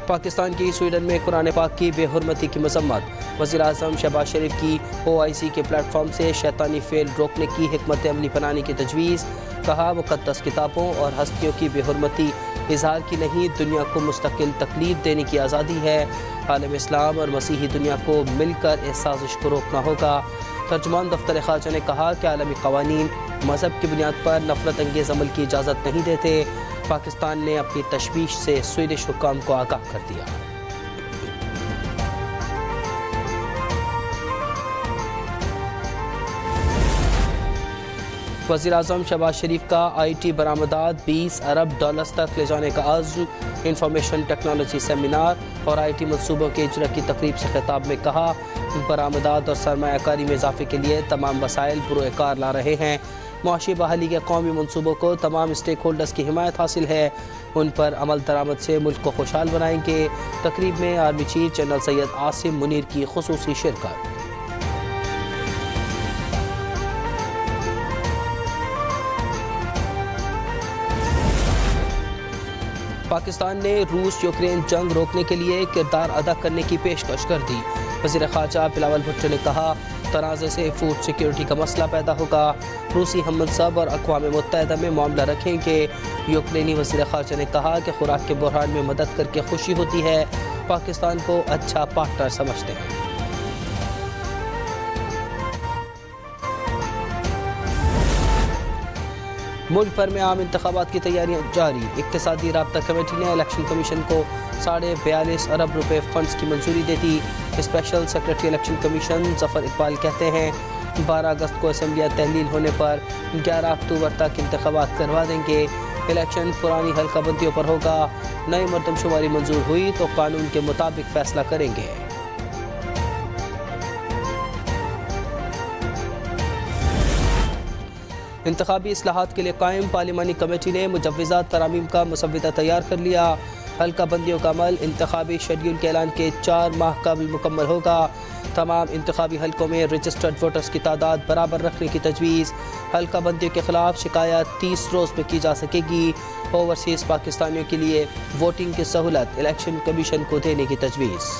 پاکستان کی سویڈن میں قرآن پاک کی بے حرمتی کی مذمت، وزیر اعظم شہباز شریف کی OIC کے پلیٹ فارم سے شیطانی فعل روکنے کی حکمت عملی بنانے کی تجویز، کہا مقدس کتابوں اور ہستیوں کی بے حرمتی اظہار کی نہیں، دنیا کو مستقل تکلیف دینے کی آزادی ہے، عالم اسلام اور مسیحی دنیا کو مل کر اس سازش کو روکنا ہوگا۔ ترجمان دفتر خارجہ نے کہا کہ عالمی قوانین مذہب کی بنیاد پر نفرت انگیز عمل کی اجازت نہیں دیتے۔ پاکستان نے اپنی تشویش سے سویڈش حکام کو آگاہ کر دیا۔ وزیر اعظم شہباز شریف کا IT برآمدات $20 ارب تک لے جانے کا عزم، انفارمیشن ٹیکنالوجی سیمینار اور IT منصوبوں کے اجرا کی تقریب سے خطاب میں کہا، برآمدات اور سرمایہ کاری میں اضافے کے لیے تمام وسائل بروئے کار لا رہے ہیں، معاشی بحالی کے قومی منصوبوں کو تمام اسٹیک ہولڈرز کی حمایت حاصل ہے، ان پر عمل درآمد سے ملک کو خوشحال بنائیں گے۔ تقریب میں army chief general Syed Asim Munir کی خصوصی شرکت۔ پاکستان نے روس یوکرین جنگ روکنے کے لیے کردار ادا کرنے کی پیشکش کر دی۔ وزیر خارجہ بلاول بھٹو نے کہا، تنازع سے فوڈ سیکیورٹی کا مسئلہ پیدا ہوگا، روسی ہم منصب اور اقوام متحدہ میں معاملہ رکھیں گے۔ یوکرینی وزیر خارجہ نے کہا کہ خوراک کے بحران میں مدد کر کے خوشی ہوتی ہے، پاکستان کو اچھا پارٹنر سمجھتے ہیں۔ ملک بھر میں عام انتخابات کی تیاریاں جاری، اقتصادی رابطہ کمیٹی نے الیکشن کمیشن کو $42.5 ارب فنڈز کی منظوری دے دی۔ اسپیشل سیکرٹری الیکشن کمیشن ظفر اقبال کہتے ہیں، 12 اگست کو اسمبلیاں تحلیل ہونے پر 11 اکتوبر تک انتخابات کروا دیں گے۔ الیکشن پرانی حلقہ بندیوں پر ہوگا، نئی مردم شماری منظور ہوئی تو قانون کے مطابق فیصلہ کریں گے۔ انتخابی اصلاحات کے لیے قائم پارلیمانی کمیٹی نے مجوزات ترامیم کا مسودہ تیار کر لیا۔ حلقہ بندیوں کا عمل انتخابی شیڈول کے اعلان کے 4 ماہ قبل مکمل ہوگا۔ تمام انتخابی حلقوں میں رجسٹرڈ ووٹرز کی تعداد برابر رکھنے کی تجویز۔ حلقہ بندیوں کے خلاف شکایات 30 روز میں کی جا سکے گی۔ اوورسیز پاکستانیوں کے لیے ووٹنگ کی سہولت الیکشن کمیشن کو دینے کی تجویز۔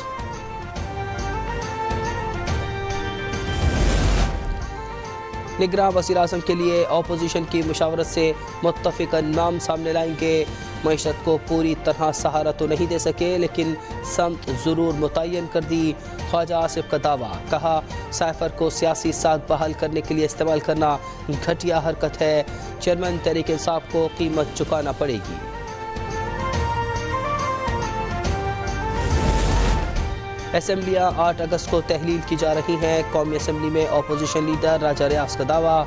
نگراں وزیر اعظم کے لیے اپوزیشن کی مشاورت سے متفقہ نام سامنے لائیں گے۔ معیشت کو پوری طرح سہارا تو نہیں دے سکے لیکن سمت ضرور متعین کر دی، خواجہ آصف کا دعویٰ، کہا سائفر کو سیاسی ساکھ بحال کرنے کے لیے استعمال کرنا گھٹیا حرکت ہے، چیئرمین تحریک انصاف کو قیمت چکانا پڑے گی۔ اسمبلیاں 8 اگست کو تحلیل کی جا رہی ہیں، قومی اسمبلی میں اپوزیشن لیڈر راجہ ریاض کا دعویٰ،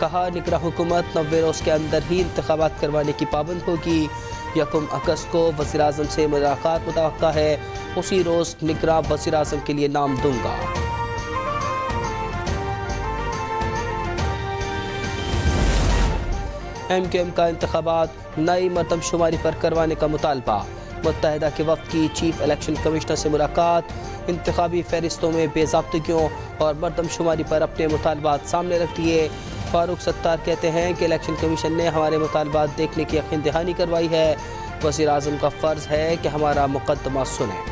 کہا نگراں حکومت 90 روز کے اندر ہی انتخابات کروانے کی پابند ہوگی۔ 1 اگست کو وزیر اعظم سے ملاقات متوقع ہے، اسی روز نگراں وزیر اعظم کے لیے نام دوں گا۔ MQM کا انتخابات نئی مردم شماری پر کروانے کا مطالبہ، متحدہ کے وفد کی چیف الیکشن کمشنر سے ملاقات، انتخابی فہرستوں میں بے ضابطگیوں اور مردم شماری پر اپنے مطالبات سامنے رکھ دیے۔ فاروق ستار کہتے ہیں کہ الیکشن کمیشن نے ہمارے مطالبات دیکھنے کی یقین دہانی کروائی ہے، وزیر اعظم کا فرض ہے کہ ہمارا مقدمہ سنیں۔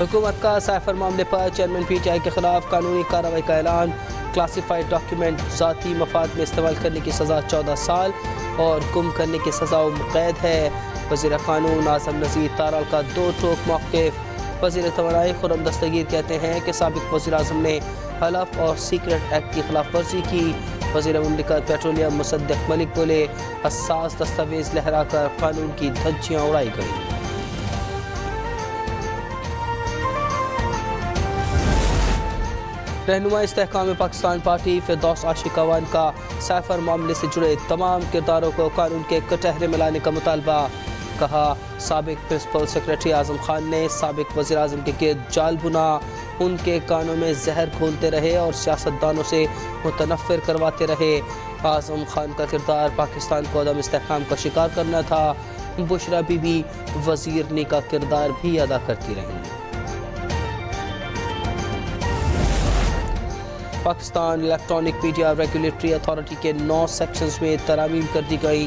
حکومت کا سائفر معاملے پر چیئرمین PTI کے خلاف قانونی کارروائی کا اعلان، کلاسیفائڈ ڈاکیومنٹ ذاتی مفاد میں استعمال کرنے کی سزا 14 سال اور گم کرنے کی سزا قید ہے۔ وزیر قانون اعظم نذیر تارال کا 2 ٹوک موقف، وزیر توانائی خرم دستگیر کہتے ہیں کہ سابق وزیر اعظم نے حلف اور سیکرٹ ایکٹ کی خلاف ورزی کی۔ وزیر مملکت پیٹرولیم مصدق ملک بولے، حساس دستاویز لہرا کر قانون کی دھجیاں اڑائی گئیں۔ رہنما استحکام پاکستان پارٹی فردوس عاشق اعوان کا سائفر معاملے سے جڑے تمام کرداروں کو قانون کے کٹہرے میں لانے کا مطالبہ، کہا سابق پرنسپل سیکرٹری اعظم خان نے سابق وزیر اعظم کے گرد جال بنا، ان کے کانوں میں زہر گھولتے رہے اور سیاستدانوں سے متنفر کرواتے رہے۔ اعظم خان کا کردار پاکستان کو عدم استحکام کا شکار کرنا تھا، بشرا بی بی وزیرنی کا کردار بھی ادا کرتی رہیں۔ Pakistan electronic media regulatory authority کے 9 سیکشنز میں ترامیم کر دی گئی،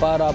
12